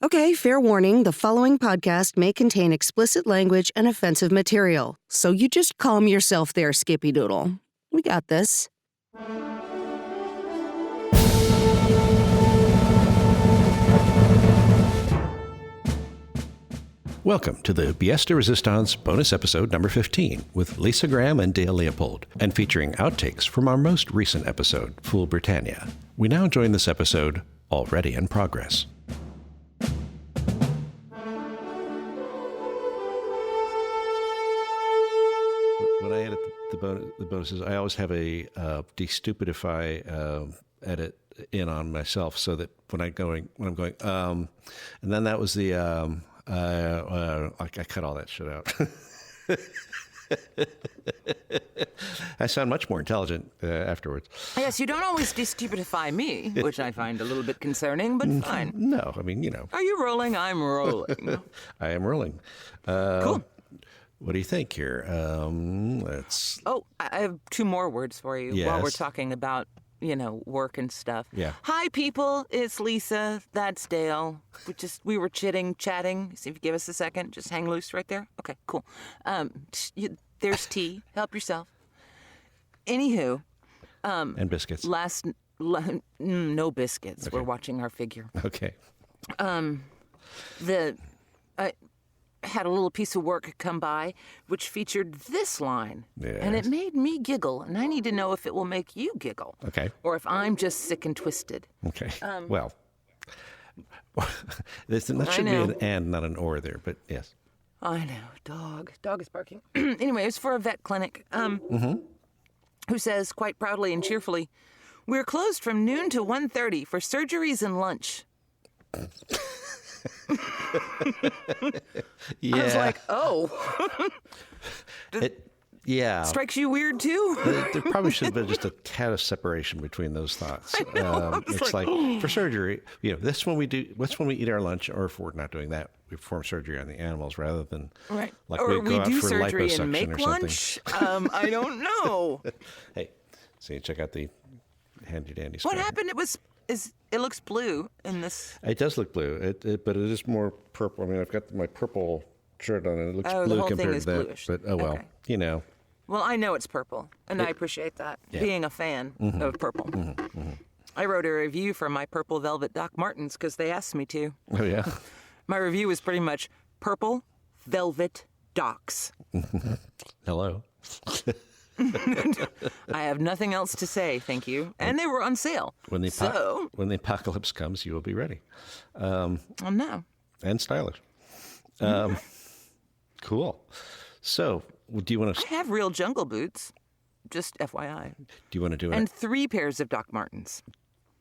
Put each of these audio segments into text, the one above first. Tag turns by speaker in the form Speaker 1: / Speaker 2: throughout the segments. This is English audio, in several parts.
Speaker 1: Okay, fair warning, the following podcast may contain explicit language and offensive material, so you just calm yourself there, Skippy Doodle. We got this.
Speaker 2: Welcome to the Pièce de Resistance bonus episode number 15 with Lyssa and Dale Leopold, and featuring outtakes from our most recent episode, Fool Britannia. We now join this episode already in progress. When I edit the bonuses, I always have a destupidify edit in on myself, so that when I'm going, and then that was the I cut all that shit out. I sound much more intelligent afterwards.
Speaker 3: Yes, you don't always destupidify me, which I find a little bit concerning, but fine.
Speaker 2: No, I mean, you know.
Speaker 3: Are you rolling? I'm rolling.
Speaker 2: I am rolling.
Speaker 3: Cool.
Speaker 2: What do you think here? Let's.
Speaker 3: Oh, I have two more words for you while we're
Speaker 2: Yes.
Speaker 3: talking about, work and stuff.
Speaker 2: Yeah.
Speaker 3: Hi, people. It's Lyssa. That's Dale. We were chatting. See if you give us a second. Just hang loose right there. Okay, cool. There's tea. Help yourself. Anywho.
Speaker 2: And biscuits.
Speaker 3: No biscuits.
Speaker 2: Okay.
Speaker 3: We're watching our figure.
Speaker 2: Okay.
Speaker 3: I had a little piece of work come by which featured this line, and it
Speaker 2: Yes.
Speaker 3: made me giggle, and I need to know if it will make you giggle,
Speaker 2: Okay.
Speaker 3: or if I'm just sick and twisted.
Speaker 2: Okay. Well, that should be an and, not an or there, but yes.
Speaker 3: I know, dog is barking. Anyway, it was for a vet clinic, who says quite proudly and cheerfully, "We're closed from noon to 1:30 for surgeries and lunch."
Speaker 2: Yeah.
Speaker 3: I was like, oh.
Speaker 2: Yeah.
Speaker 3: Strikes you weird too?
Speaker 2: There probably should have been just a tad of separation between those thoughts. It's like for surgery, that's when we eat our lunch, or if we're not doing that, we perform surgery on the animals rather than
Speaker 3: Right.
Speaker 2: like
Speaker 3: Or
Speaker 2: we go
Speaker 3: we
Speaker 2: out
Speaker 3: do
Speaker 2: for
Speaker 3: surgery
Speaker 2: liposuction
Speaker 3: and make
Speaker 2: or something.
Speaker 3: lunch. I don't know.
Speaker 2: Hey, see, check out the handy dandy.
Speaker 3: What
Speaker 2: screen.
Speaker 3: happened? It looks blue in this.
Speaker 2: It does look blue, but it is more purple. I mean, I've got my purple shirt on, and it looks
Speaker 3: Oh, the
Speaker 2: blue
Speaker 3: whole thing
Speaker 2: compared
Speaker 3: is
Speaker 2: to that.
Speaker 3: bluish.
Speaker 2: But oh well,
Speaker 3: Okay. Well, I know it's purple, and I appreciate that.
Speaker 2: Yeah.
Speaker 3: Being a fan of purple. I wrote a review for my purple velvet Doc Martens because they asked me to.
Speaker 2: Oh yeah.
Speaker 3: My review was pretty much purple velvet Docs.
Speaker 2: Hello.
Speaker 3: I have nothing else to say, thank you. And they were on sale.
Speaker 2: When the apocalypse comes, you will be ready.
Speaker 3: Oh, no.
Speaker 2: And stylish. Cool. So, do you want to?
Speaker 3: I have real jungle boots, just FYI.
Speaker 2: Do you want to do
Speaker 3: And 3 pairs of Doc Martens.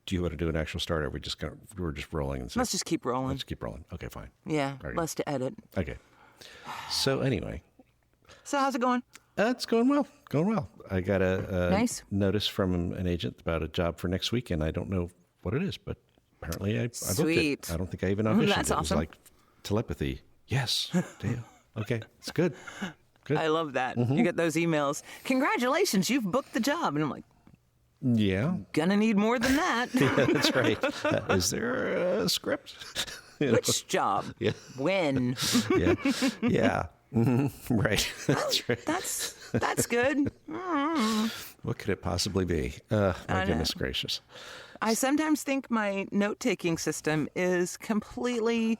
Speaker 2: Do you want to do an actual start? Or we're just rolling and
Speaker 3: Let's just keep rolling.
Speaker 2: Let's keep rolling. Okay, fine.
Speaker 3: Yeah,
Speaker 2: Alrighty.
Speaker 3: less to edit.
Speaker 2: Okay. So anyway,
Speaker 3: So how's it going?
Speaker 2: it's going well. Going well. I got a
Speaker 3: Nice.
Speaker 2: notice from an agent about a job for next week, and I don't know what it is, but apparently I booked
Speaker 3: Sweet.
Speaker 2: it. I don't think I even auditioned.
Speaker 3: That's
Speaker 2: It was
Speaker 3: awesome.
Speaker 2: like telepathy. Yes. Damn. Okay. It's good. Good.
Speaker 3: I love that. You get those emails. Congratulations, you've booked the job. And I'm like,
Speaker 2: Yeah.
Speaker 3: gonna need more than that.
Speaker 2: Yeah, that's right. Is there a script?
Speaker 3: Which job?
Speaker 2: Yeah.
Speaker 3: When?
Speaker 2: Yeah. Yeah. Right. That's right.
Speaker 3: That's good.
Speaker 2: What could it possibly be? My goodness gracious.
Speaker 3: I sometimes think my note-taking system is completely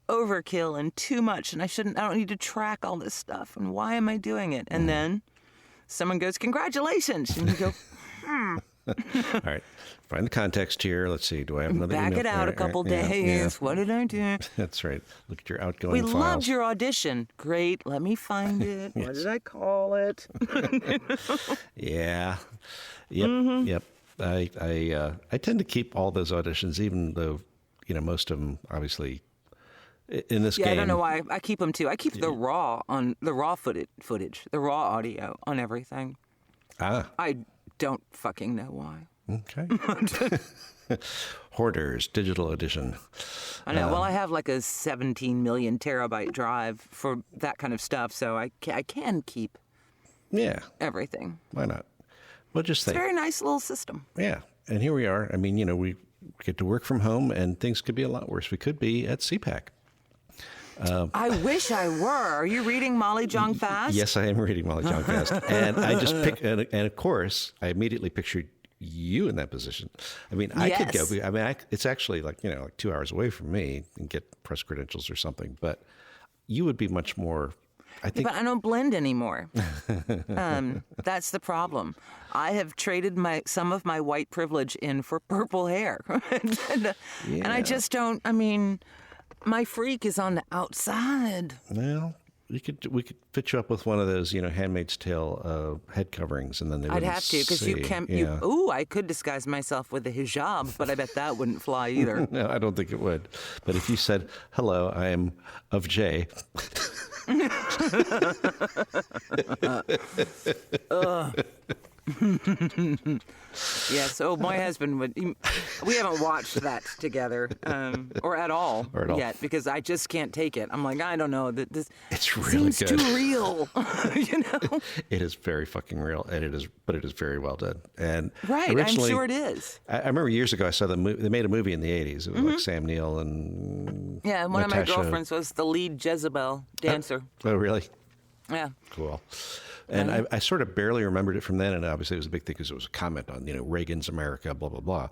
Speaker 3: overkill and too much, and I don't need to track all this stuff. And why am I doing it? And then someone goes, "Congratulations," and you go,
Speaker 2: All right. Find the context here. Let's see. Do I have another
Speaker 3: back
Speaker 2: email?
Speaker 3: it out a couple days. What did I do?
Speaker 2: That's right. Look at your outgoing
Speaker 3: We
Speaker 2: files.
Speaker 3: loved your audition. Great. Let me find it. What did I call it?
Speaker 2: Yeah. Yep. Yep. I tend to keep all those auditions, even though, most of them, obviously, in this game.
Speaker 3: Yeah, I don't know why. I keep them too. I keep the raw footage, the raw audio on everything.
Speaker 2: Ah,
Speaker 3: I don't fucking know why.
Speaker 2: okay. Hoarders, digital edition.
Speaker 3: I know. Well, I have like a 17 million terabyte drive for that kind of stuff, so I can keep
Speaker 2: Yeah.
Speaker 3: everything.
Speaker 2: Why not? Well, just
Speaker 3: It's a
Speaker 2: think.
Speaker 3: very nice little system.
Speaker 2: Yeah. And here we are. I mean, get to work from home, and things could be a lot worse. We could be at CPAC.
Speaker 3: I wish I were. Are you reading Molly Jong Fast?
Speaker 2: Yes, I am reading Molly Jong Fast. And I just picked, and of course, I immediately pictured you in that position. I mean, I could go. I mean, it's actually like 2 hours away from me and get press credentials or something. But you would be much more. I think.
Speaker 3: Yeah, but I don't blend anymore. That's the problem. I have traded some of my white privilege in for purple hair, and I just don't. I mean, my freak is on the outside.
Speaker 2: Well, we could fit you up with one of those, Handmaid's Tale head coverings, and then they
Speaker 3: I'd have to, because you can't.
Speaker 2: Yeah.
Speaker 3: I could disguise myself with a hijab, but I bet that wouldn't fly either.
Speaker 2: No, I don't think it would. But if you said, "Hello, I am of J."
Speaker 3: Yes. Oh, my husband would. We haven't watched that together, or at all yet, because I just can't take it. I'm like, I don't know that this.
Speaker 2: It's really
Speaker 3: seems
Speaker 2: good.
Speaker 3: too real.
Speaker 2: It is very fucking real, and it is very well done. And
Speaker 3: right, I'm sure it is.
Speaker 2: I remember years ago I saw the movie. They made a movie in the '80s. It was like Sam Neill and
Speaker 3: one of my
Speaker 2: Natasha.
Speaker 3: girlfriends was the lead Jezebel dancer.
Speaker 2: Oh, really?
Speaker 3: Yeah.
Speaker 2: Cool. And I sort of barely remembered it from then, and obviously it was a big thing because it was a comment on, Reagan's America, blah, blah, blah.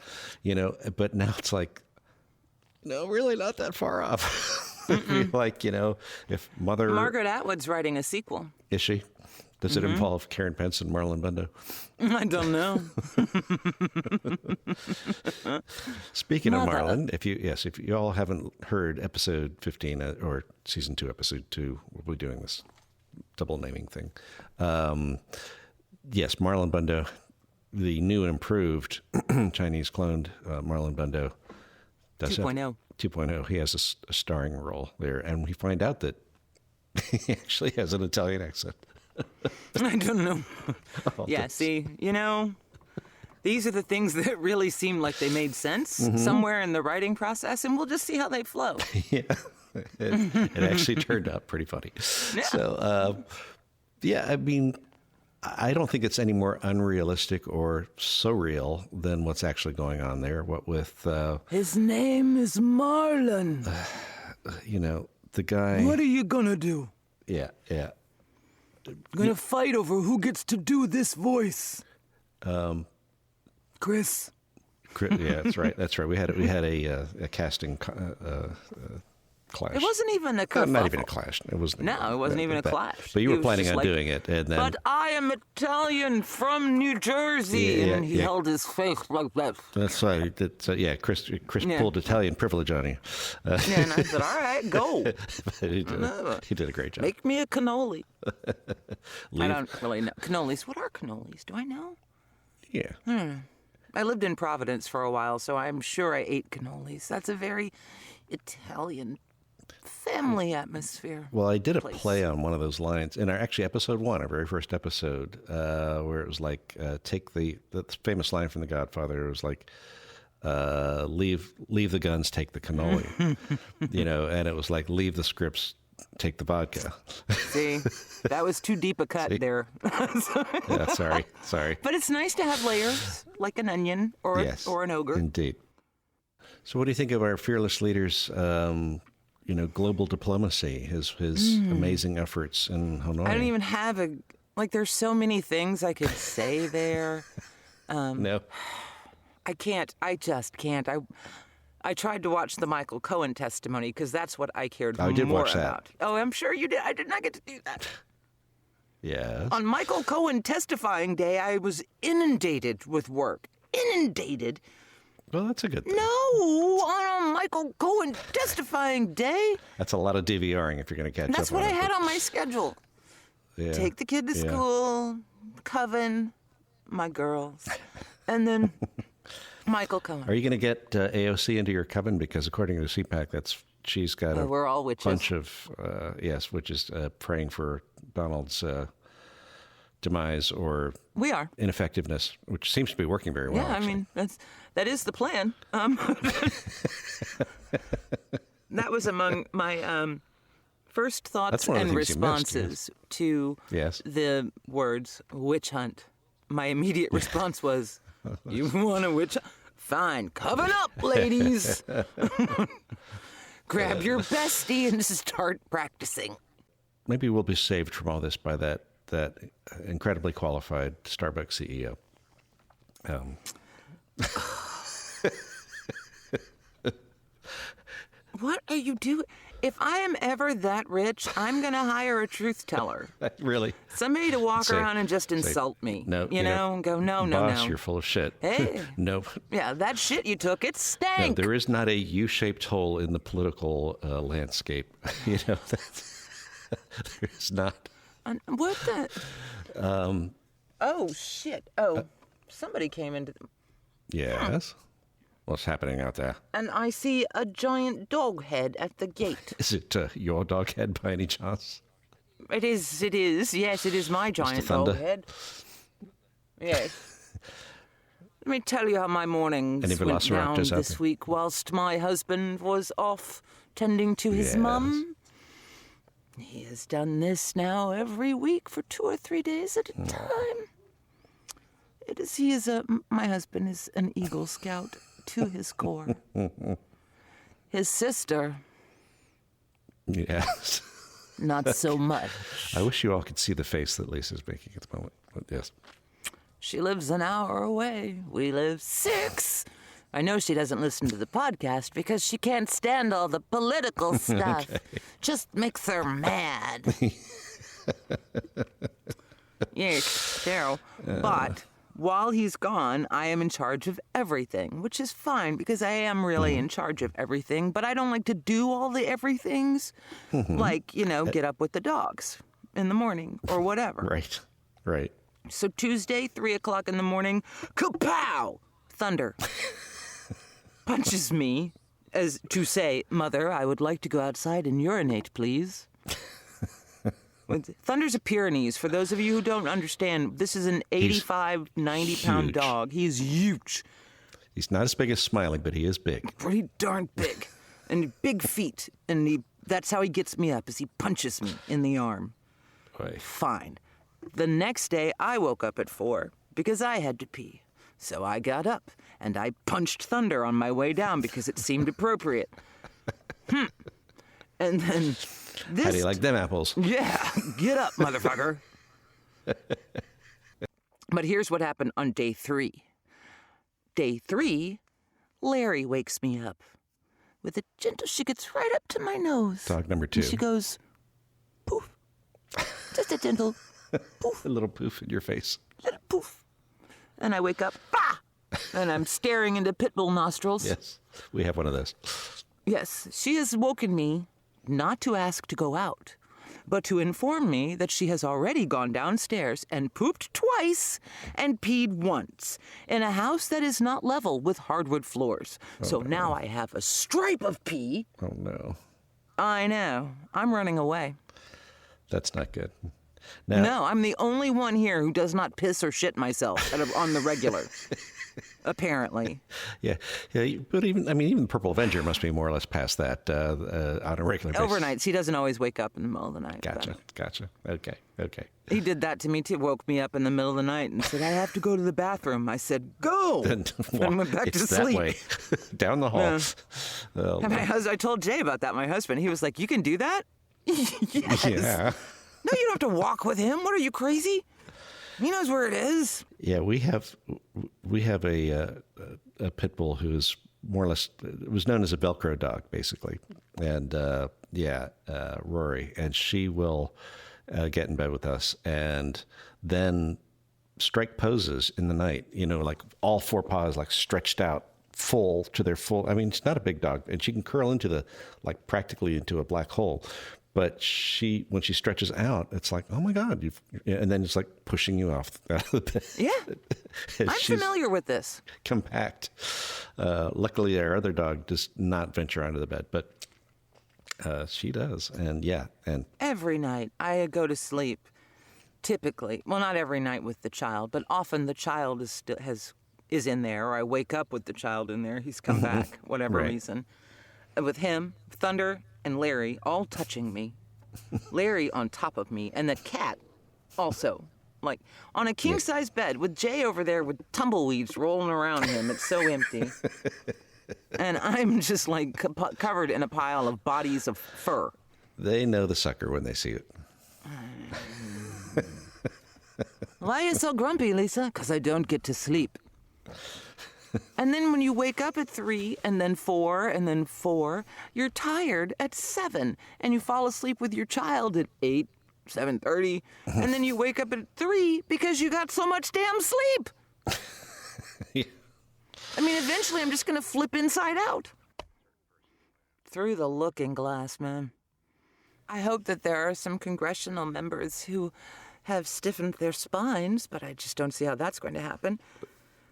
Speaker 2: But now it's like, no, really not that far off. Like, if Mother...
Speaker 3: Margaret Atwood's writing a sequel.
Speaker 2: Is she? Does it involve Karen Pence and Marlon Brando?
Speaker 3: I don't know.
Speaker 2: Speaking of Marlon, if you all haven't heard episode 15 or season 2, episode 2, we'll be doing this double naming thing. Yes, Marlon Brando, the new and improved Chinese cloned Marlon Brando, does
Speaker 3: 2.0.
Speaker 2: 2.0. He has a starring role there, and we find out that he actually has an Italian accent.
Speaker 3: I don't know. See, these are the things that really seem like they made sense somewhere in the writing process, and we'll just see how they flow.
Speaker 2: Yeah. It actually turned out pretty funny.
Speaker 3: Yeah.
Speaker 2: So, I mean, I don't think it's any more unrealistic or so real than what's actually going on there. What with...
Speaker 3: His name is Marlon.
Speaker 2: The guy...
Speaker 3: What are you gonna do?
Speaker 2: Yeah.
Speaker 3: Gonna fight over who gets to do this voice. Chris.
Speaker 2: Yeah, that's right. That's right. We had a casting clash.
Speaker 3: It wasn't even a kerfuffle.
Speaker 2: Not even a clash. It wasn't.
Speaker 3: No, it wasn't even a clash.
Speaker 2: But you were planning on doing it, and then.
Speaker 3: But I am Italian from New Jersey, and he held his face like that.
Speaker 2: That's right. Chris pulled Italian privilege on you.
Speaker 3: And I said, "All right, go."
Speaker 2: He did a great job.
Speaker 3: Make me a cannoli. I don't really know cannolis. What are cannolis? Do I know?
Speaker 2: Yeah.
Speaker 3: I lived in Providence for a while, so I'm sure I ate cannolis. That's a very Italian family atmosphere.
Speaker 2: Well, I did a play on one of those lines in episode 1, our very first episode, where it was like, take the famous line from The Godfather. It was like, leave the guns, take the cannoli, and it was like, leave the scripts, take the vodka.
Speaker 3: See, that was too deep a cut there.
Speaker 2: Yeah, sorry.
Speaker 3: But it's nice to have layers, like an onion or an ogre.
Speaker 2: Indeed. So what do you think of our fearless leader's, global diplomacy, his amazing efforts in Hanoi?
Speaker 3: I don't even have there's so many things I could say there.
Speaker 2: No.
Speaker 3: I can't. I just can't. I tried to watch the Michael Cohen testimony because that's what I cared more about.
Speaker 2: I did watch that.
Speaker 3: Oh, I'm sure you did. I did not get to do that.
Speaker 2: Yes.
Speaker 3: On Michael Cohen testifying day, I was inundated with work. Inundated.
Speaker 2: Well, that's a good thing.
Speaker 3: No, on a Michael Cohen testifying day.
Speaker 2: That's a lot of DVRing if you're going to catch up.
Speaker 3: That's what I had on my schedule.
Speaker 2: Yeah.
Speaker 3: Take the kid to school, Coven, my girls, and then Michael Cohen.
Speaker 2: Are you going to get AOC into your coven? Because according to CPAC, she's got
Speaker 3: we're all witches.
Speaker 2: Bunch of witches praying for Donald's demise or
Speaker 3: we are
Speaker 2: ineffectiveness, which seems to be working very well.
Speaker 3: Yeah,
Speaker 2: actually.
Speaker 3: I mean that is the plan. That was among my first thoughts and responses to the words witch hunt. My immediate response was, "You want a witch hunt? Fine, coven up, ladies. Grab your bestie and start practicing.
Speaker 2: Maybe we'll be saved from all this by that incredibly qualified Starbucks CEO.
Speaker 3: What are you doing? If I am ever that rich, I'm going to hire a truth teller.
Speaker 2: Really?
Speaker 3: Somebody to walk around and just insult me.
Speaker 2: No,
Speaker 3: you know, and go, no,
Speaker 2: boss, you're full of shit.
Speaker 3: Hey.
Speaker 2: No.
Speaker 3: Yeah, that shit you took, it stank.
Speaker 2: No, there is not a U-shaped hole in the political landscape. You know, there is not.
Speaker 3: What the? Oh, shit. Oh, somebody came into the...
Speaker 2: Yes? What's happening out there?
Speaker 3: And I see a giant dog head at the gate.
Speaker 2: Is it your dog head by any chance?
Speaker 3: It is. Yes, it is my giant dog head. Yes. Let me tell you how my mornings went down this week whilst my husband was off tending to his mum. He has done this now every week for 2 or 3 days at a time. My husband is an Eagle Scout to his core. His sister.
Speaker 2: Yes.
Speaker 3: Not so much.
Speaker 2: I wish you all could see the face that Lisa's making at the moment. But yes.
Speaker 3: She lives an hour away. We live 6. I know she doesn't listen to the podcast because she can't stand all the political stuff. Okay. Just makes her mad. Yes, Daryl. But while he's gone, I am in charge of everything, which is fine because I am really in charge of everything, but I don't like to do all the everythings. Like, get up with the dogs in the morning or whatever.
Speaker 2: Right.
Speaker 3: So Tuesday, 3 o'clock in the morning, kapow! Thunder. Punches me as to say, Mother, I would like to go outside and urinate, please. Thunder's a Pyrenees. For those of you who don't understand, this is an 85, 90-pound dog. He's huge.
Speaker 2: He's not as big as Smiley, but he is big.
Speaker 3: Pretty darn big. And big feet. And that's how he gets me up, is he punches me in the arm.
Speaker 2: Right.
Speaker 3: Fine. The next day, I woke up at 4 because I had to pee. So I got up, and I punched Thunder on my way down because it seemed appropriate. And then...
Speaker 2: How do you like them apples?
Speaker 3: Yeah, get up, motherfucker. But here's what happened on day 3. Day 3, Larry wakes me up. With a gentle, she gets right up to my nose.
Speaker 2: Dog number 2.
Speaker 3: And she goes, poof. Just a gentle poof.
Speaker 2: A little poof in your face.
Speaker 3: Little poof. And I wake up, bah! And I'm staring into pit bull nostrils.
Speaker 2: Yes, we have one of those.
Speaker 3: Yes, she has woken me not to ask to go out, but to inform me that she has already gone downstairs and pooped twice and peed once in a house that is not level with hardwood floors. Now I have a stripe of pee.
Speaker 2: Oh, no.
Speaker 3: I know. I'm running away.
Speaker 2: That's not good.
Speaker 3: No, I'm the only one here who does not piss or shit myself on the regular. Apparently.
Speaker 2: Yeah. But even the Purple Avenger must be more or less past that on a regular basis.
Speaker 3: Overnights. He doesn't always wake up in the middle of the night.
Speaker 2: Gotcha. Okay.
Speaker 3: He did that to me too. Woke me up in the middle of the night and said, I have to go to the bathroom. I said, go! And went back to sleep.
Speaker 2: That way. Down the hall.
Speaker 3: Yeah. And I told Jay about that, my husband. He was like, you can do that? Yes.
Speaker 2: Yeah.
Speaker 3: No, you don't have to walk with him. What, are you crazy? He knows where it is.
Speaker 2: Yeah, we have a pit bull who's more or less, it was known as a Velcro dog, basically. And Rory, and she will get in bed with us and then strike poses in the night, like all 4 paws like stretched out full to their full. I mean, she's not a big dog, and she can curl into practically into a black hole. But when she stretches out, it's like, oh my God. And then it's like pushing you out of the bed.
Speaker 3: Yeah. I'm familiar with this.
Speaker 2: Compact. Luckily, our other dog does not venture onto the bed, but she does. And
Speaker 3: every night I go to sleep, typically, well, not every night with the child, but often the child is in there, or I wake up with the child in there. He's come back, whatever reason. With him, Thunder, and Larry all touching me. Larry on top of me, and the cat also Like, on a king-size bed with Jay over there with tumbleweeds rolling around him. It's so empty. And I'm just, like, covered in a pile of bodies of fur.
Speaker 2: They know the sucker when they see it.
Speaker 3: Why are you so grumpy, Lyssa? 'Cause I don't get to sleep. And then when you wake up at 3, and then 4, and then 4, you're tired at 7, and you fall asleep with your child at 8, 7:30, and then you wake up at 3 because you got so much damn sleep.
Speaker 2: Yeah.
Speaker 3: I mean, eventually I'm just going to flip inside out. Through the looking glass, man. I hope that there are some congressional members who have stiffened their spines, but I just don't see how that's going to happen.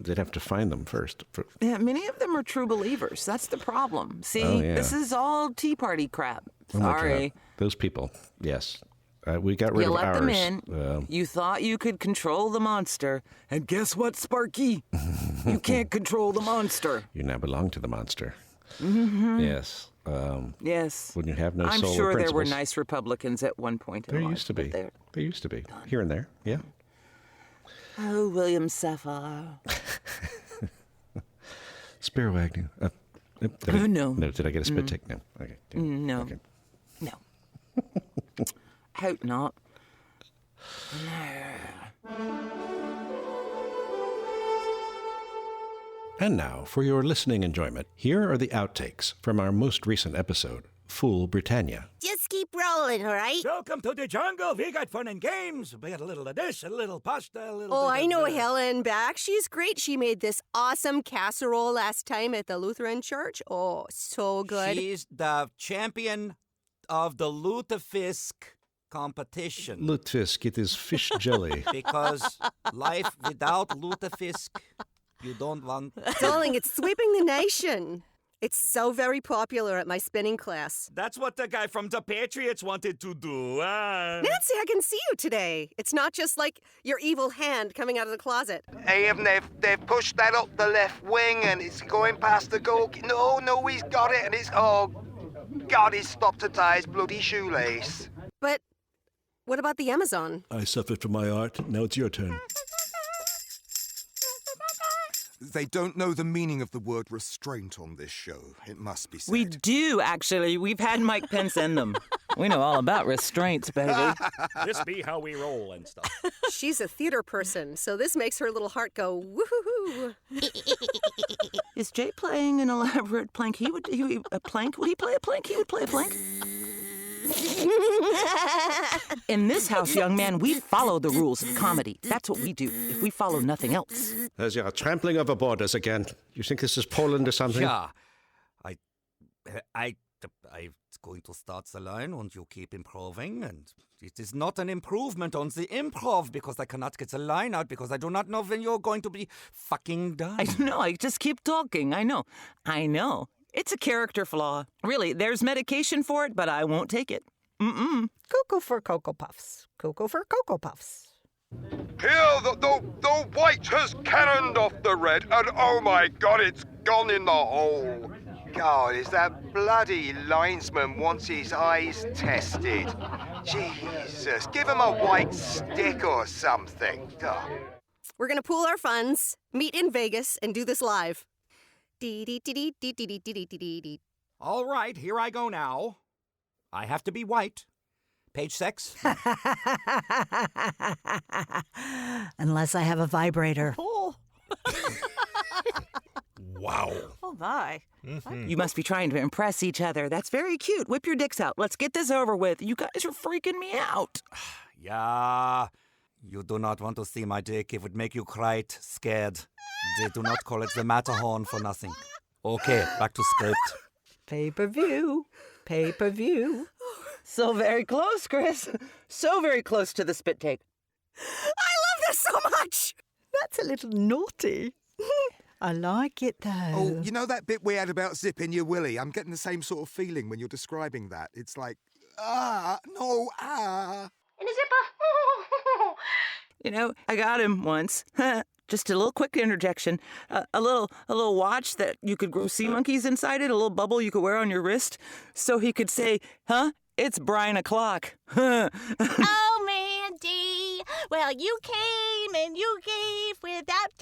Speaker 2: They'd have to find them first.
Speaker 3: Yeah, many of them are true believers. That's the problem. See, This is all Tea Party crap. Sorry.
Speaker 2: Oh, those people, yes. We got rid
Speaker 3: You
Speaker 2: of
Speaker 3: let
Speaker 2: ours.
Speaker 3: them in. You thought you could control the monster. And guess what, Sparky? You can't control the monster.
Speaker 2: You now belong to the monster.
Speaker 3: Mm-hmm.
Speaker 2: Yes.
Speaker 3: Yes.
Speaker 2: When you have no
Speaker 3: I'm
Speaker 2: soul or
Speaker 3: sure there were
Speaker 2: principles.
Speaker 3: nice Republicans at one point in
Speaker 2: There
Speaker 3: life.
Speaker 2: used to be.
Speaker 3: But
Speaker 2: There used to be. Here and there, yeah.
Speaker 3: oh, William Sapphire.
Speaker 2: Spiro Agnew.
Speaker 3: No.
Speaker 2: No, did I get a spit take? No. Okay.
Speaker 3: No.
Speaker 2: Okay.
Speaker 3: No. Hope not.
Speaker 2: And now, for your listening enjoyment, here are the outtakes from our most recent episode, Fool Britannia.
Speaker 4: Just keep rolling, all right?
Speaker 5: Welcome to the jungle. We got fun and games. We got a little of this, a little pasta, a little
Speaker 4: Oh,
Speaker 5: bit
Speaker 4: I
Speaker 5: of
Speaker 4: know
Speaker 5: that.
Speaker 4: Helen back. She's great. She made this awesome casserole last time at the Lutheran church. Oh, so good.
Speaker 5: She's the champion of the lutefisk competition.
Speaker 2: Lutefisk, it is fish jelly.
Speaker 5: Because life without lutefisk, you don't want.
Speaker 4: Darling, it's sweeping the nation. It's so very popular at my spinning class.
Speaker 5: That's what the guy from the Patriots wanted to do.
Speaker 4: Nancy, I can see you today. It's not just like your evil hand coming out of the closet.
Speaker 6: Hey, they've pushed that up the left wing and it's going past the goal. No, he's got it and it's, oh, God, he's stopped to tie his bloody shoelace.
Speaker 4: But what about the Amazon?
Speaker 2: I suffered from my art. Now it's your turn.
Speaker 7: They don't know the meaning of the word restraint on this show, it must be said.
Speaker 3: We do, actually. We've had Mike Pence in them. We know all about restraints, baby.
Speaker 5: This be how we roll and stuff.
Speaker 4: She's a theater person, so this makes her little heart go woohoo.
Speaker 3: Is Jay playing an elaborate plank? A plank? Would he play a plank? He would play a plank. In this house, young man, we follow the rules of comedy. That's what we do, if we follow nothing else.
Speaker 2: There's your trampling over borders again. You think this is Poland or something?
Speaker 5: Yeah. I'm going to start the line and you keep improving, and it is not an improvement on the improv because I cannot get the line out because I do not know when you're going to be fucking done.
Speaker 3: I know, I just keep talking. I know. It's a character flaw. Really, there's medication for it, but I won't take it.
Speaker 8: Cuckoo for Cocoa Puffs. Cuckoo for Cocoa Puffs.
Speaker 6: Here, the white has cannoned off the red, and oh my God, it's gone in the hole. God, is that bloody linesman wants his eyes tested? Jesus, give him a white stick or something. Oh.
Speaker 4: We're going to pool our funds, meet in Vegas, and do this live.
Speaker 5: All right, here I go now. I have to be white. Page 6.
Speaker 8: Unless I have a vibrator.
Speaker 3: Oh.
Speaker 5: Wow.
Speaker 8: Oh, my.
Speaker 3: You must be trying to impress each other. That's very cute. Whip your dicks out. Let's get this over with. You guys are freaking me out.
Speaker 5: Yeah. You do not want to see my dick. It would make you quite scared. They do not call it the Matterhorn for nothing. Okay, back to script.
Speaker 8: Pay-per-view. Pay-per-view.
Speaker 3: So very close, Chris. So very close to the spit take.
Speaker 4: I love this so much.
Speaker 8: That's a little naughty. I like it, though.
Speaker 7: Oh, you know that bit we had about zipping your willy? I'm getting the same sort of feeling when you're describing that. It's like, no.
Speaker 3: You know, I got him once. Just a little quick interjection. A little watch that you could grow sea monkeys inside it, a little bubble you could wear on your wrist, so he could say, "Huh? It's Brian o'clock."
Speaker 4: Oh, Mandy,
Speaker 8: Well, you came and you gave without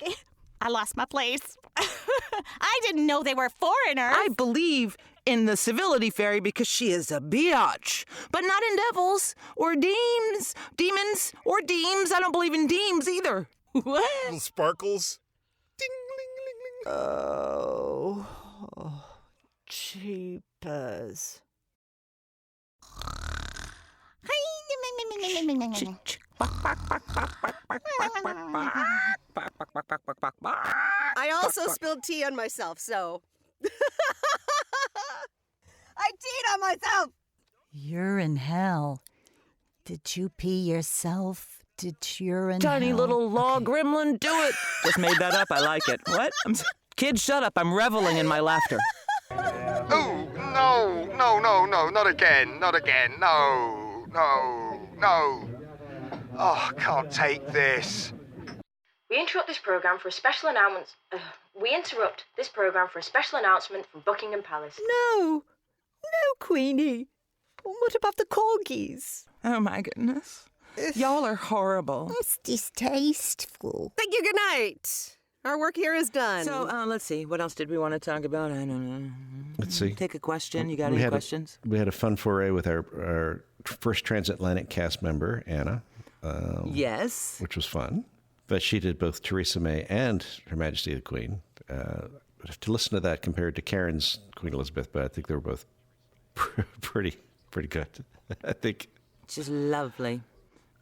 Speaker 8: take. I lost my place. I didn't know they were foreigners.
Speaker 3: I believe in the civility fairy because she is a biatch, but not in devils or demons or deems. I don't believe in deems either.
Speaker 8: What?
Speaker 9: Little sparkles.
Speaker 8: Oh, cheapers.
Speaker 4: I also spilled tea on myself, so. I teed on myself!
Speaker 10: You're in hell. Did you pee yourself? Did you're in
Speaker 3: Tiny
Speaker 10: hell?
Speaker 3: little law gremlin, do it. Just made that up. I like it. What? Kids, shut up. I'm reveling in my laughter.
Speaker 6: Oh, no, not again, no. Oh, I can't take this.
Speaker 11: We interrupt this program for a special announcement. From Buckingham Palace.
Speaker 8: No, Queenie. What about the corgis?
Speaker 3: Oh, my goodness. Y'all are horrible.
Speaker 10: It's distasteful.
Speaker 4: Thank you, good night. Our work here is done.
Speaker 3: So, let's see. What else did we want to talk about? I don't know.
Speaker 2: Let's see.
Speaker 3: Take a question. You got any questions?
Speaker 2: We had a fun foray with our first transatlantic cast member, Anna.
Speaker 3: Yes.
Speaker 2: Which was fun. But she did both Theresa May and Her Majesty the Queen. To listen to that compared to Karen's Queen Elizabeth, but I think they were both pretty good. I think.
Speaker 3: She's lovely.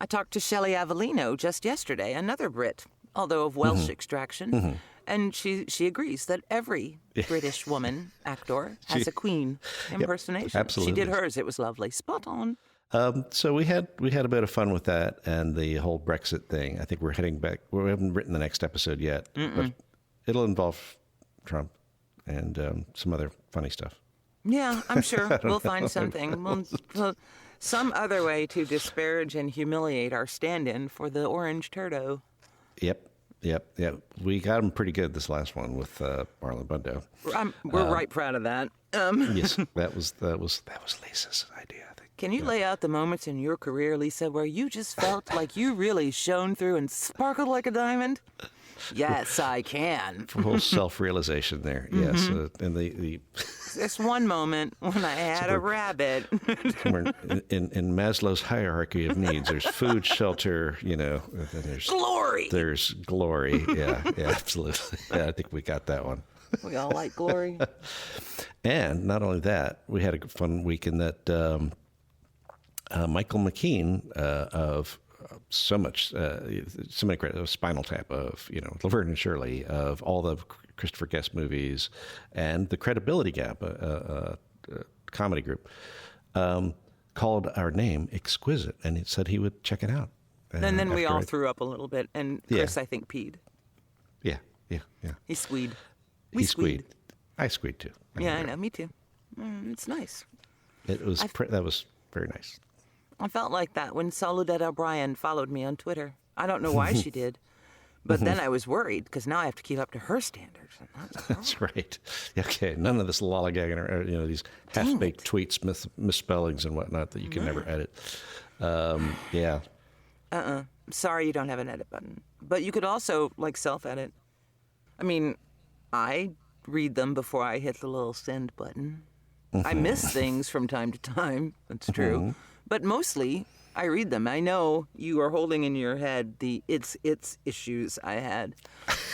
Speaker 3: I talked to Shelley Avellino just yesterday, another Brit, although of Welsh extraction. And she agrees that every British woman actor has a queen impersonation.
Speaker 2: Absolutely.
Speaker 3: She did hers. It was lovely. Spot on.
Speaker 2: So we had a bit of fun with that and the whole Brexit thing. I think we're heading back. We haven't written the next episode yet, but it'll involve Trump and some other funny stuff.
Speaker 3: Yeah, I'm sure we'll find something. Well, some other way to disparage and humiliate our stand-in for the orange turdo.
Speaker 2: Yep. We got him pretty good this last one with Marlon Brando.
Speaker 3: We're right proud of that.
Speaker 2: Yes, that was Lisa's idea, I think.
Speaker 3: Can you lay out the moments in your career, Lisa, where you just felt like you really shone through and sparkled like a diamond? Yes, I can.
Speaker 2: Full self-realization there. Yes, and the
Speaker 3: this one moment when I had a rabbit.
Speaker 2: in Maslow's hierarchy of needs, there's food, shelter, and then there's
Speaker 3: glory.
Speaker 2: There's glory. Yeah, absolutely. Yeah, I think we got that one.
Speaker 3: We all like glory.
Speaker 2: And not only that, we had a fun week in that Michael McKean of so many credits, of Spinal Tap, of Laverne and Shirley, of all the Christopher Guest movies, and the Credibility Gap, comedy group, called our name Exquisite, and he said he would check it out.
Speaker 3: And then we all threw up a little bit, and Chris, I think, peed.
Speaker 2: Yeah.
Speaker 3: He squeed.
Speaker 2: He squeed. I squeed too.
Speaker 3: I know, me too. It's nice.
Speaker 2: That was very nice.
Speaker 3: I felt like that when Soledad O'Brien followed me on Twitter. I don't know why she did, but then I was worried because now I have to keep up to her standards.
Speaker 2: That's right. Okay, none of this lollygagging or these half-baked tweets, misspellings and whatnot that you can never edit. Yeah.
Speaker 3: Sorry you don't have an edit button, but you could also self-edit. I mean, I read them before I hit the little send button. I miss things from time to time. That's true. But mostly, I read them. I know you are holding in your head the it's issues I had.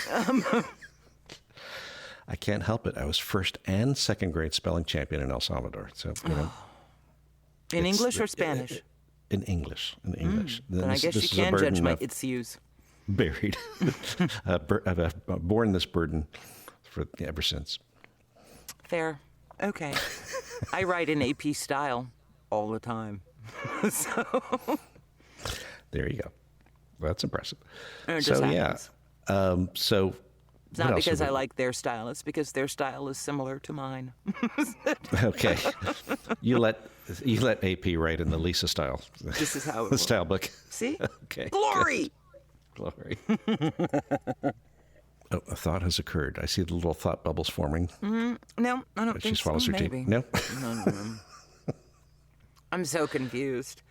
Speaker 2: I can't help it. I was first and second grade spelling champion in El Salvador. So,
Speaker 3: In English or Spanish?
Speaker 2: In English.
Speaker 3: Then I guess you can judge my it's yous.
Speaker 2: Buried. I've borne this burden ever since.
Speaker 3: Fair. Okay. I write in AP style all the time. So
Speaker 2: there you go. That's impressive.
Speaker 3: It just happens.
Speaker 2: So
Speaker 3: it's not because I like their style. It's because their style is similar to mine.
Speaker 2: Okay. You let AP write in the Lyssa style.
Speaker 3: This is how it
Speaker 2: the style book.
Speaker 3: See?
Speaker 2: Okay.
Speaker 3: Glory.
Speaker 2: Good. Glory. Oh, a thought has occurred. I see the little thought bubbles forming.
Speaker 3: No, I don't think so.
Speaker 2: She swallows her
Speaker 3: maybe.
Speaker 2: tea. No.
Speaker 3: No. I'm so confused.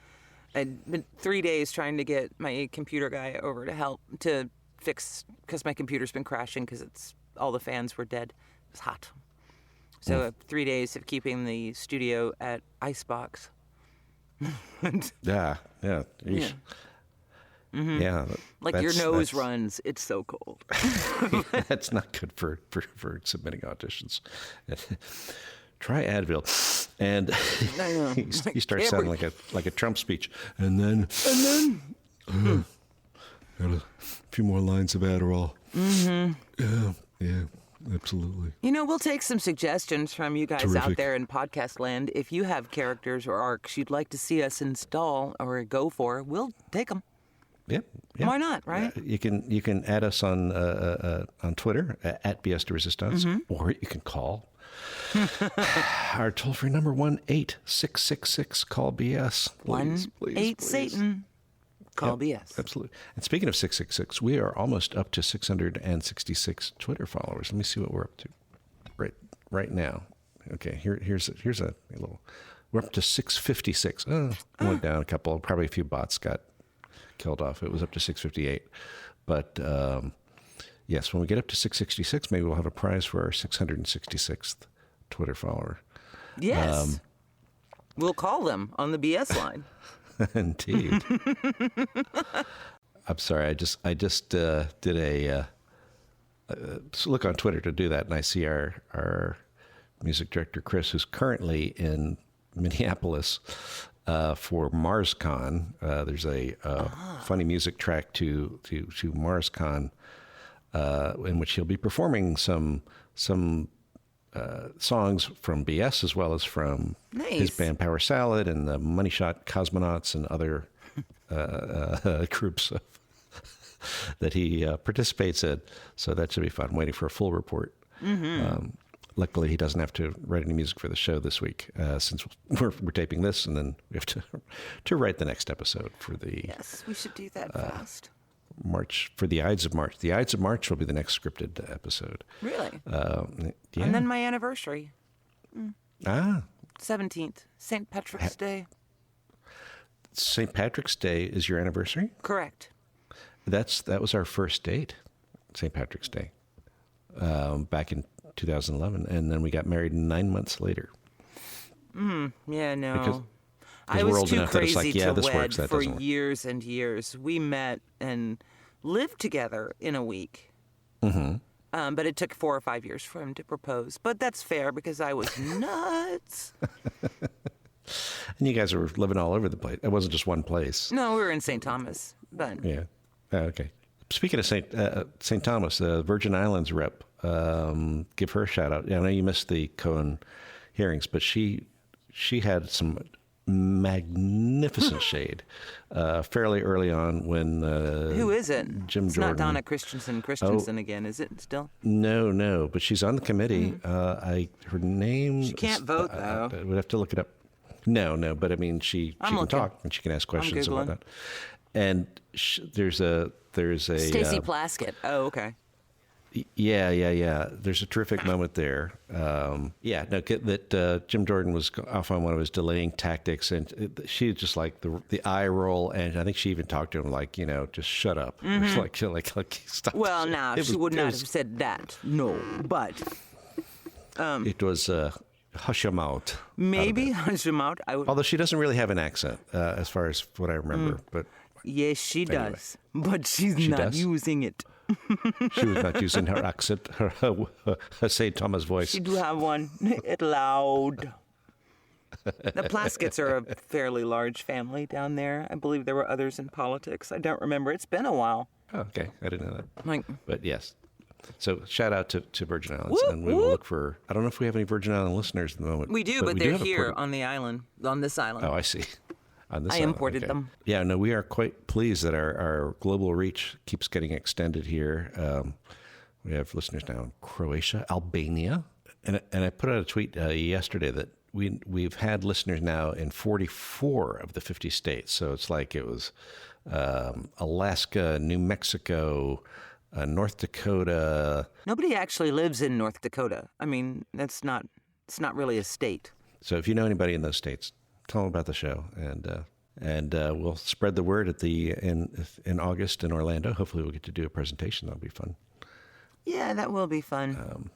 Speaker 3: I'd been 3 days trying to get my computer guy over to help to fix, because my computer's been crashing because all the fans were dead. It was hot. So 3 days of keeping the studio at icebox.
Speaker 2: Yeah. Eesh.
Speaker 3: Mm-hmm.
Speaker 2: Yeah.
Speaker 3: Like your nose runs. It's so cold.
Speaker 2: That's not good for submitting auditions. Try Advil, and he starts sounding like a Trump speech, and then got a few more lines of Adderall. Mm-hmm. Yeah, absolutely.
Speaker 3: We'll take some suggestions from you guys out there in podcast land. If you have characters or arcs you'd like to see us install or go for, we'll take them.
Speaker 2: Yeah.
Speaker 3: Why not, right?
Speaker 2: You can add us on Twitter at BS de Resistance, or you can call our toll-free number 1-866-CALL-BS. Please,
Speaker 3: 1-8 Satan. Call BS.
Speaker 2: Absolutely. And speaking of 666, we are almost up to 666 Twitter followers. Let me see what we're up to right now. Okay, here's a little. We're up to 656. Went down a couple. Probably a few bots got killed off. It was up to 658. But yes, when we get up to 666, maybe we'll have a prize for our 666th Twitter follower.
Speaker 3: Yes. We'll call them on the BS line.
Speaker 2: Indeed. I'm sorry. I just did a look on Twitter to do that, and I see our music director Chris, who's currently in Minneapolis for MarsCon. There's a funny music track to MarsCon, in which he'll be performing some songs from BS as well as from his band Power Salad and the Money Shot Cosmonauts and other groups that he participates in. So that should be fun. I'm waiting for a full report. Luckily, he doesn't have to write any music for the show this week, since we're taping this, and then we have to write the next episode for the...
Speaker 3: Yes, we should do that fast.
Speaker 2: March, for the Ides of March. The Ides of March will be the next scripted episode.
Speaker 3: Really?
Speaker 2: Yeah.
Speaker 3: And then my anniversary. 17th, St. Patrick's Day.
Speaker 2: St. Patrick's Day is your anniversary?
Speaker 3: Correct.
Speaker 2: That was our first date, St. Patrick's Day, back in 2011, and then we got married 9 months later.
Speaker 3: Yeah, no.
Speaker 2: Because
Speaker 3: I was too crazy
Speaker 2: like,
Speaker 3: to
Speaker 2: this
Speaker 3: wed
Speaker 2: works, that
Speaker 3: for
Speaker 2: doesn't work.
Speaker 3: years and years. We met and lived together in a week. But it took 4 or 5 years for him to propose. But that's fair because I was nuts.
Speaker 2: And you guys were living all over the place. It wasn't just one place.
Speaker 3: No, we were in St. Thomas. But
Speaker 2: Yeah. Okay. Speaking of St. Thomas, the Virgin Islands rep, give her a shout out. Yeah, I know you missed the Cohen hearings, but she had some magnificent shade fairly early on when
Speaker 3: who is it?
Speaker 2: Jim
Speaker 3: it's
Speaker 2: Jordan.
Speaker 3: Not Donna Christensen again, is it still?
Speaker 2: No, but she's on the committee. Her name.
Speaker 3: She can't vote though.
Speaker 2: I would have to look it up. No, but I mean she can talk and she can ask questions and whatnot. And there's a
Speaker 3: Stacey Plaskett. Oh, okay.
Speaker 2: Yeah. There's a terrific moment there. That Jim Jordan was off on one of his delaying tactics, and she just like the eye roll, and I think she even talked to him like, just shut up. It's like stop.
Speaker 3: Well, now she would not have said that. No, but
Speaker 2: it was hush your mouth.
Speaker 3: Maybe hush your mouth.
Speaker 2: Although she doesn't really have an accent, as far as what I remember, but.
Speaker 3: Yes, she does, but she's not using it.
Speaker 2: She was not using her accent, her St. Thomas voice.
Speaker 3: She do have one. It loud. The Plasketts are a fairly large family down there. I believe there were others in politics. I don't remember. It's been a while.
Speaker 2: Oh, okay. I didn't know that.
Speaker 3: Like,
Speaker 2: but yes. So shout out to Virgin Islands.
Speaker 3: Whoop,
Speaker 2: and we will look for, I don't know if we have any Virgin Island listeners at the moment.
Speaker 3: We do, but they're here on the island, on this island.
Speaker 2: Oh, I see.
Speaker 3: I imported them.
Speaker 2: Yeah, no, we are quite pleased that our global reach keeps getting extended here. We have listeners now in Croatia, Albania, and I put out a tweet yesterday that we've had listeners now in 44 of the 50 states. So it's like it was Alaska, New Mexico, North Dakota.
Speaker 3: Nobody actually lives in North Dakota. I mean, it's not really a state.
Speaker 2: So if you know anybody in those states, tell them about the show, and And we'll spread the word in August in Orlando. Hopefully we'll get to do a presentation. That'll be fun.
Speaker 3: Yeah, that will be fun.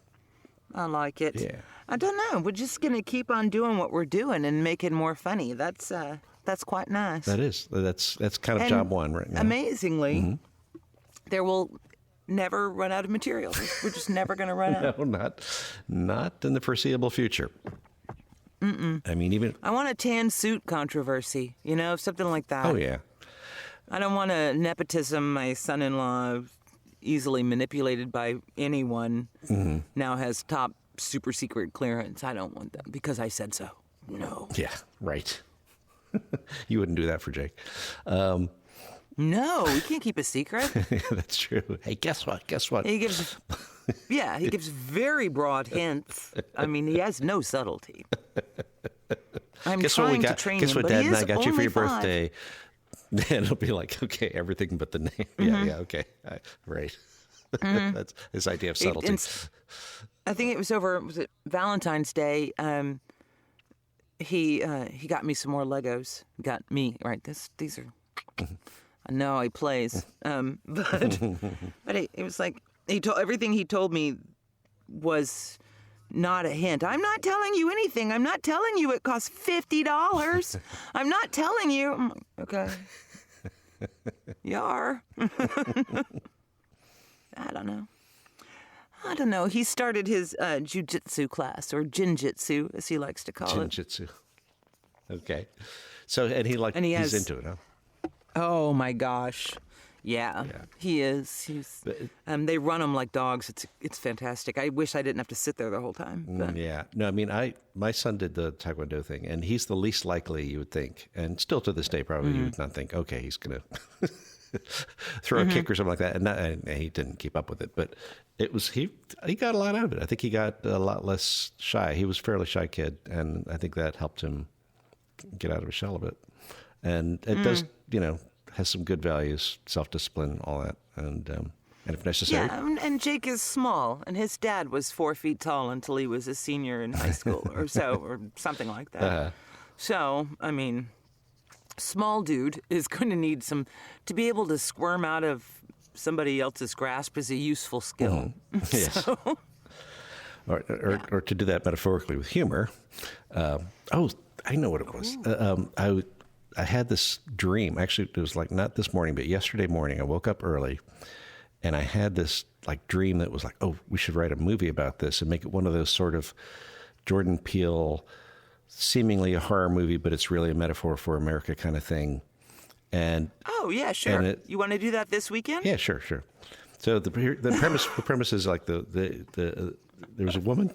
Speaker 3: I like it.
Speaker 2: Yeah.
Speaker 3: I don't know. We're just going to keep on doing what we're doing and make it more funny. That's quite nice.
Speaker 2: That is. That's kind of job one right now.
Speaker 3: Amazingly, there will never run out of material. We're just never going to run out.
Speaker 2: No, not in the foreseeable future. I mean,
Speaker 3: I want a tan suit controversy, something like that.
Speaker 2: Oh, yeah.
Speaker 3: I don't want a nepotism. My son-in-law, easily manipulated by anyone, now has top super secret clearance. I don't want that because I said so. No.
Speaker 2: Yeah, right. You wouldn't do that for Jake.
Speaker 3: No, we can't keep a secret.
Speaker 2: Yeah, that's true. Hey, guess what?
Speaker 3: He gives very broad hints. I mean, he has no subtlety. I'm trying to train him,
Speaker 2: guess what
Speaker 3: but
Speaker 2: Dad
Speaker 3: he
Speaker 2: and
Speaker 3: is
Speaker 2: I got you for
Speaker 3: only
Speaker 2: your
Speaker 3: 5.
Speaker 2: birthday? And it'll be like, okay, everything but the name. Yeah, okay. Right. That's his idea of subtlety.
Speaker 3: I think it was Valentine's Day? He got me some more Legos. Got me, right? These are... I know he plays, but it was like everything he told me was not a hint. I'm not telling you anything. I'm not telling you it costs $50. I'm not telling you. I'm like, okay, you are. I don't know. He started his jiu-jitsu class, or jinjitsu, as he likes to call it.
Speaker 2: Jinjitsu. Okay. So he's into it, huh?
Speaker 3: Oh my gosh, yeah. He is. They run him like dogs. It's fantastic. I wish I didn't have to sit there the whole time. But.
Speaker 2: Yeah. No, I mean, my son did the Taekwondo thing, and he's the least likely you would think, and still to this day probably you would not think, okay, he's gonna throw a kick or something like that, and he didn't keep up with it, but it was he got a lot out of it. I think he got a lot less shy. He was a fairly shy kid, and I think that helped him get out of his shell a bit. And it does, has some good values, self-discipline, all that, and if necessary.
Speaker 3: Yeah, and Jake is small, and his dad was 4 feet tall until he was a senior in high school, or something like that. So, I mean, small dude is going to need to be able to squirm out of somebody else's grasp is a useful skill.
Speaker 2: Yes. So. Or to do that metaphorically with humor. I know what it was. I had this dream. Actually, it was like not this morning, but yesterday morning. I woke up early, and I had this like dream that was like, oh, we should write a movie about this and make it one of those sort of Jordan Peele, seemingly a horror movie, but it's really a metaphor for America kind of thing. And
Speaker 3: oh yeah, sure. You want to do that this weekend?
Speaker 2: Yeah, sure. So the premise is like there was a woman.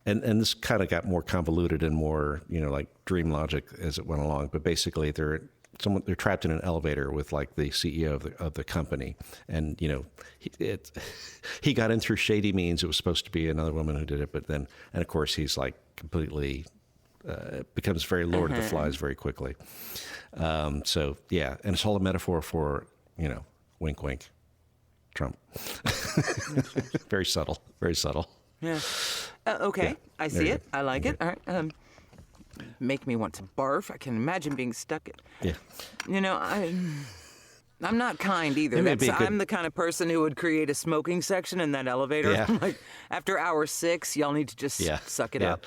Speaker 2: And this kind of got more convoluted and more, like dream logic as it went along. But basically, they're trapped in an elevator with like the CEO of the company, and he got in through shady means. It was supposed to be another woman who did it, but then, and of course, he's like completely becomes very Lord of the Flies very quickly. So yeah, and it's all a metaphor for wink, wink, Trump. Very subtle, very subtle.
Speaker 3: Yeah. Okay.
Speaker 2: Yeah,
Speaker 3: I see it. I like it. All right. Make me want to barf. I can imagine being stuck in.
Speaker 2: Yeah.
Speaker 3: I'm not kind either. I'm the kind of person who would create a smoking section in that elevator.
Speaker 2: Yeah.
Speaker 3: Like after hour 6, y'all need to just suck it up.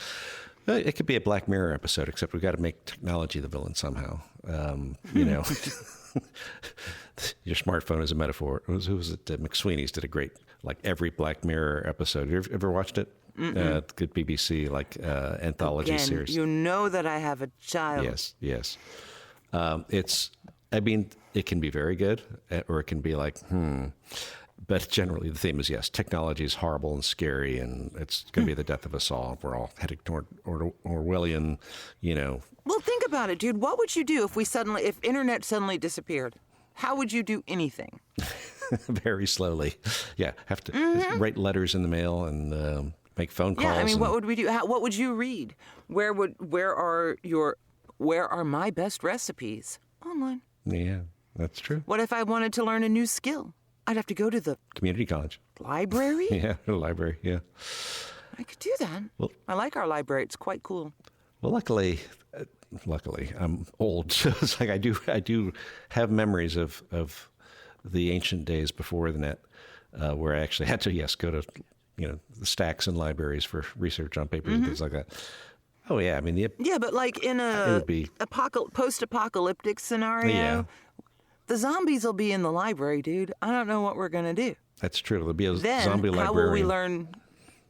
Speaker 2: Well, it could be a Black Mirror episode, except we've got to make technology the villain somehow. Your smartphone is a metaphor. Who was it? McSweeney's did a great, like every Black Mirror episode. Have you ever watched it? Good BBC anthology series.
Speaker 3: You know that I have a child.
Speaker 2: Yes. It can be very good, or it can be like, But generally the theme is, yes, technology is horrible and scary, and it's going to be the death of us all. We're all heading toward Orwellian,
Speaker 3: Well, think about it, dude. What would you do if internet suddenly disappeared? How would you do anything?
Speaker 2: Very slowly. Yeah, have to write letters in the mail and make phone calls.
Speaker 3: Yeah, I mean, what would we do? What would you read? Where are my best recipes? Online.
Speaker 2: Yeah, that's true.
Speaker 3: What if I wanted to learn a new skill? I'd have to go to the
Speaker 2: community college.
Speaker 3: Library?
Speaker 2: Yeah, the library, yeah.
Speaker 3: I could do that. Well, I like our library. It's quite cool.
Speaker 2: Well, luckily, I'm old, so it's like I do have memories of the ancient days before the net, where I actually had to go to the stacks and libraries for research on papers and things like that. Oh yeah, I mean
Speaker 3: but like in a post-apocalyptic scenario, the zombies will be in the library, dude. I don't know what we're gonna do.
Speaker 2: That's true. There'll be a
Speaker 3: then,
Speaker 2: zombie librarian.
Speaker 3: How will we learn?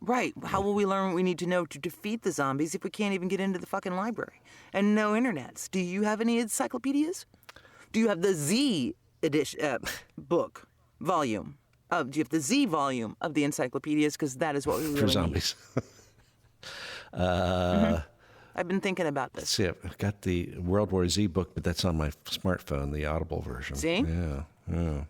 Speaker 3: Right. How will we learn what we need to know to defeat the zombies if we can't even get into the fucking library and no internets? Do you have any encyclopedias? Do you have the Z edition book volume? Do you have the Z volume of the encyclopedias? Because that is what we really
Speaker 2: for zombies.
Speaker 3: I've been thinking about this.
Speaker 2: See, I've got the World War Z book, but that's on my smartphone, the Audible version.
Speaker 3: See?
Speaker 2: Yeah.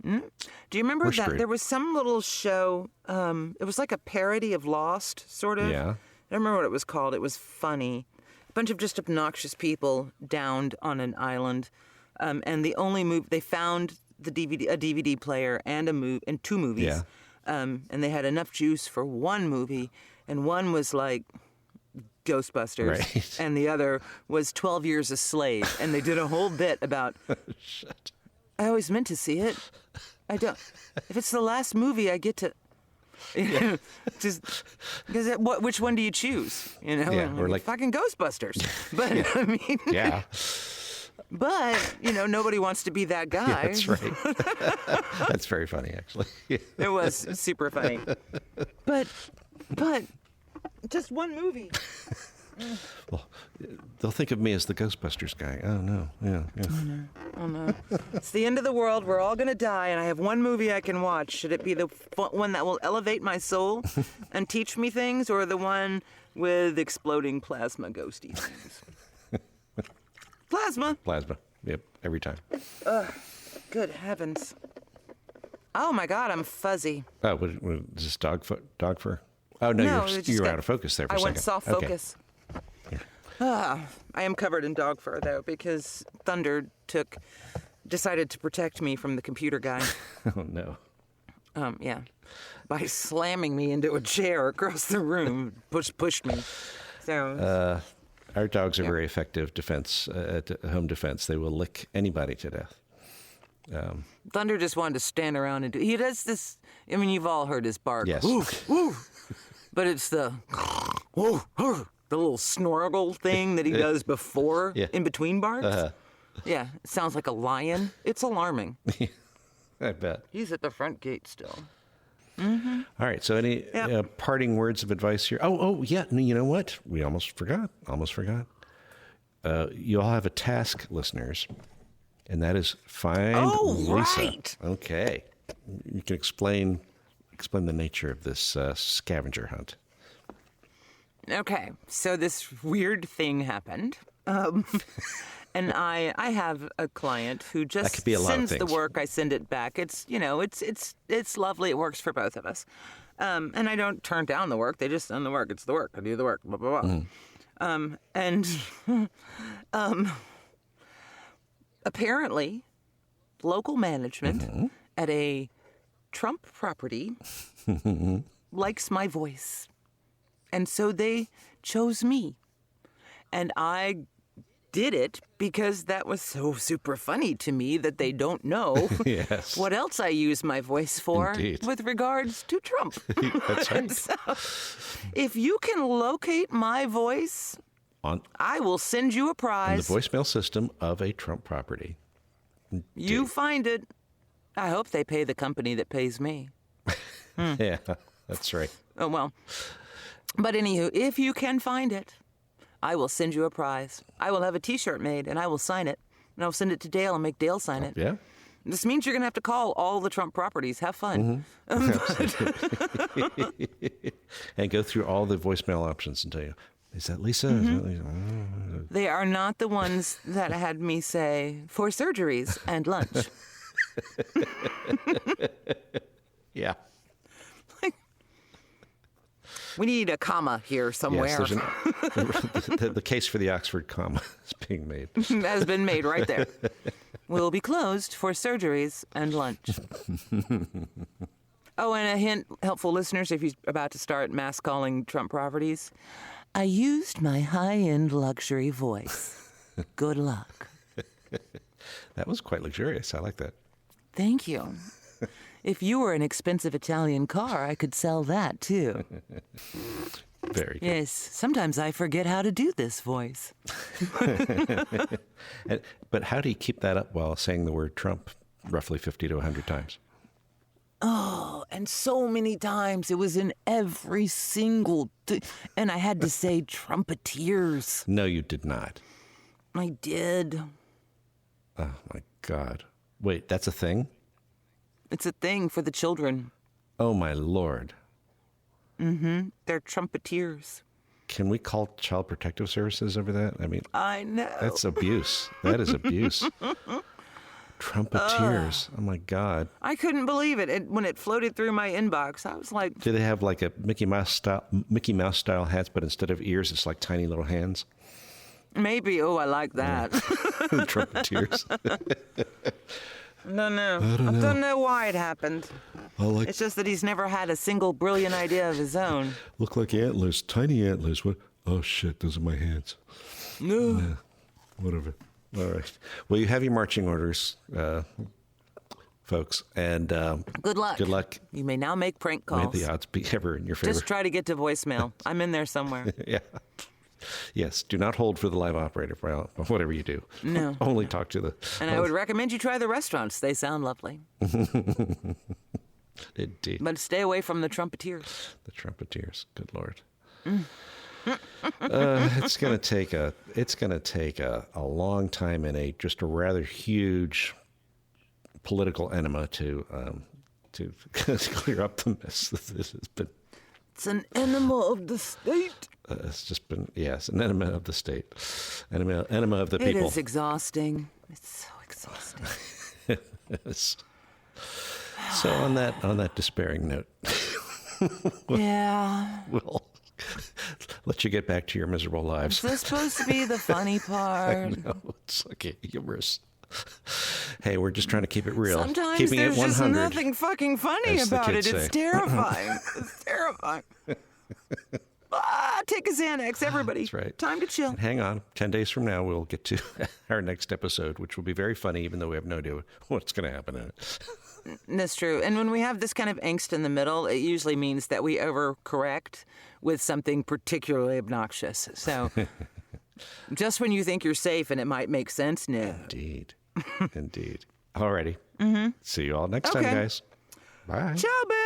Speaker 3: Do you remember that there was some little show, it was like a parody of Lost, sort of?
Speaker 2: Yeah.
Speaker 3: I don't remember what it was called. It was funny. A bunch of just obnoxious people downed on an island, and the only movie, they found a DVD player and and two movies.
Speaker 2: Yeah.
Speaker 3: And they had enough juice for one movie, and one was like Ghostbusters,
Speaker 2: right.
Speaker 3: And the other was 12 Years a Slave, and they did a whole bit about...
Speaker 2: Shit.
Speaker 3: I always meant to see it. I don't. If it's the last movie, I get to. Just because which one do you choose?
Speaker 2: Yeah, or like
Speaker 3: fucking Ghostbusters. But I mean.
Speaker 2: Yeah.
Speaker 3: But nobody wants to be that guy.
Speaker 2: Yeah, that's right. That's very funny, actually.
Speaker 3: It was super funny. But just one movie.
Speaker 2: Well, they'll think of me as the Ghostbusters guy. Oh, no. Yeah.
Speaker 3: Oh, no. It's the end of the world. We're all going to die, and I have one movie I can watch. Should it be the one that will elevate my soul and teach me things, or the one with exploding plasma ghosty things? Plasma.
Speaker 2: Yep, every time.
Speaker 3: Good heavens. Oh, my God, I'm fuzzy.
Speaker 2: Oh, what is this dog fur? Oh, no, you're out of focus there for a second.
Speaker 3: I went soft focus. I am covered in dog fur, though, because Thunder decided to protect me from the computer guy.
Speaker 2: Oh, no.
Speaker 3: Yeah. By slamming me into a chair across the room, pushed me. So.
Speaker 2: Our dogs are very effective at home defense. They will lick anybody to death.
Speaker 3: Thunder just wanted to stand around and he does this. I mean, you've all heard his bark.
Speaker 2: Yes.
Speaker 3: Woof, woof. But it's the little snorgle thing that he does before, in between barks. Yeah, it sounds like a lion. It's alarming.
Speaker 2: I bet.
Speaker 3: He's at the front gate still.
Speaker 2: Mm-hmm. All right, so any parting words of advice here? Oh, yeah, you know what? We almost forgot. You all have a task, listeners, and that is find Lyssa.
Speaker 3: Right.
Speaker 2: Okay. You can explain the nature of this scavenger hunt.
Speaker 3: Okay, so this weird thing happened. And I have a client who just sends the work. I send it back. It's it's lovely. It works for both of us. And I don't turn down the work. They just send the work. It's the work. I do the work. Blah blah blah. And apparently, local management at a Trump property likes my voice, and so they chose me, and I did it because that was so super funny to me that they don't know what else I use my voice for with regards to Trump.
Speaker 2: That's right.
Speaker 3: So, if you can locate my voice, I will send you a prize.
Speaker 2: On the voicemail system of a Trump property.
Speaker 3: You find it. I hope they pay the company that pays me.
Speaker 2: Yeah, that's right.
Speaker 3: Oh, well. But anywho, if you can find it, I will send you a prize. I will have a T-shirt made, and I will sign it. And I'll send it to Dale and make Dale sign it.
Speaker 2: Yeah.
Speaker 3: This means you're going to have to call all the Trump properties. Have fun.
Speaker 2: And go through all the voicemail options and tell you, is that Lyssa? Is that Lyssa?
Speaker 3: They are not the ones that had me say, for surgeries and lunch.
Speaker 2: Yeah.
Speaker 3: We need a comma here somewhere.
Speaker 2: Yes, the case for the Oxford comma is being made.
Speaker 3: Has been made right there. Will be closed for surgeries and lunch. Oh, and a hint, helpful listeners, if you're about to start mass calling Trump properties, I used my high-end luxury voice. Good luck.
Speaker 2: That was quite luxurious. I like that.
Speaker 3: Thank you. If you were an expensive Italian car, I could sell that, too.
Speaker 2: Very good.
Speaker 3: Yes, sometimes I forget how to do this voice.
Speaker 2: But how do you keep that up while saying the word Trump roughly 50 to 100 times?
Speaker 3: Oh, and so many times. It was in every single... and I had to say trumpeteers.
Speaker 2: No, you did not.
Speaker 3: I did.
Speaker 2: Oh, my God. Wait, that's a thing?
Speaker 3: It's a thing for the children.
Speaker 2: Oh, my Lord.
Speaker 3: Mm-hmm. They're trumpeteers.
Speaker 2: Can we call Child Protective Services over that? I mean...
Speaker 3: I know.
Speaker 2: That's abuse. That is abuse. Trumpeteers. Oh, my God.
Speaker 3: I couldn't believe it. When it floated through my inbox, I was like...
Speaker 2: Do they have like a Mickey Mouse style hats, but instead of ears, it's like tiny little hands?
Speaker 3: Maybe. Oh, I like that.
Speaker 2: Trumpeteers.
Speaker 3: I don't know why it happened. It's just that he's never had a single brilliant idea of his own.
Speaker 2: Look like antlers, tiny antlers. What? Oh, shit, those are my hands.
Speaker 3: No.
Speaker 2: Yeah, whatever. All right. Well, you have your marching orders, folks, and
Speaker 3: good luck.
Speaker 2: Good luck.
Speaker 3: You may now make prank calls.
Speaker 2: May the odds be ever in your favor.
Speaker 3: Just try to get to voicemail. I'm in there somewhere.
Speaker 2: Yeah. Yes. Do not hold for the live operator for whatever you do.
Speaker 3: No.
Speaker 2: Only talk to the...
Speaker 3: And I would recommend you try the restaurants. They sound lovely.
Speaker 2: Indeed.
Speaker 3: But stay away from the trumpeteers.
Speaker 2: The trumpeteers. Good Lord. It's going to take a long time and just a rather huge political enema to clear up the mess that this has been.
Speaker 3: It's an enema of the state.
Speaker 2: It's just been, yes, an enema of the state, enema of the people.
Speaker 3: It is exhausting. It's so exhausting.
Speaker 2: Yes. So on that despairing note, we'll let you get back to your miserable lives.
Speaker 3: Is this supposed to be the funny part?
Speaker 2: I know, it's like humorous. Hey, we're just trying to keep it real.
Speaker 3: Sometimes
Speaker 2: keeping
Speaker 3: there's
Speaker 2: it 100,
Speaker 3: just nothing fucking funny about it.
Speaker 2: say.
Speaker 3: It's terrifying. It's terrifying. Take a Xanax, everybody.
Speaker 2: That's right.
Speaker 3: Time to chill.
Speaker 2: And hang on. 10 days from now, we'll get to our next episode, which will be very funny, even though we have no idea what's going to happen in it.
Speaker 3: That's true. And when we have this kind of angst in the middle, it usually means that we overcorrect with something particularly obnoxious. So just when you think you're safe and it might make sense, no.
Speaker 2: Indeed. Indeed. Alrighty. Mm-hmm. See you all next time, guys. Bye.
Speaker 3: Ciao, babe.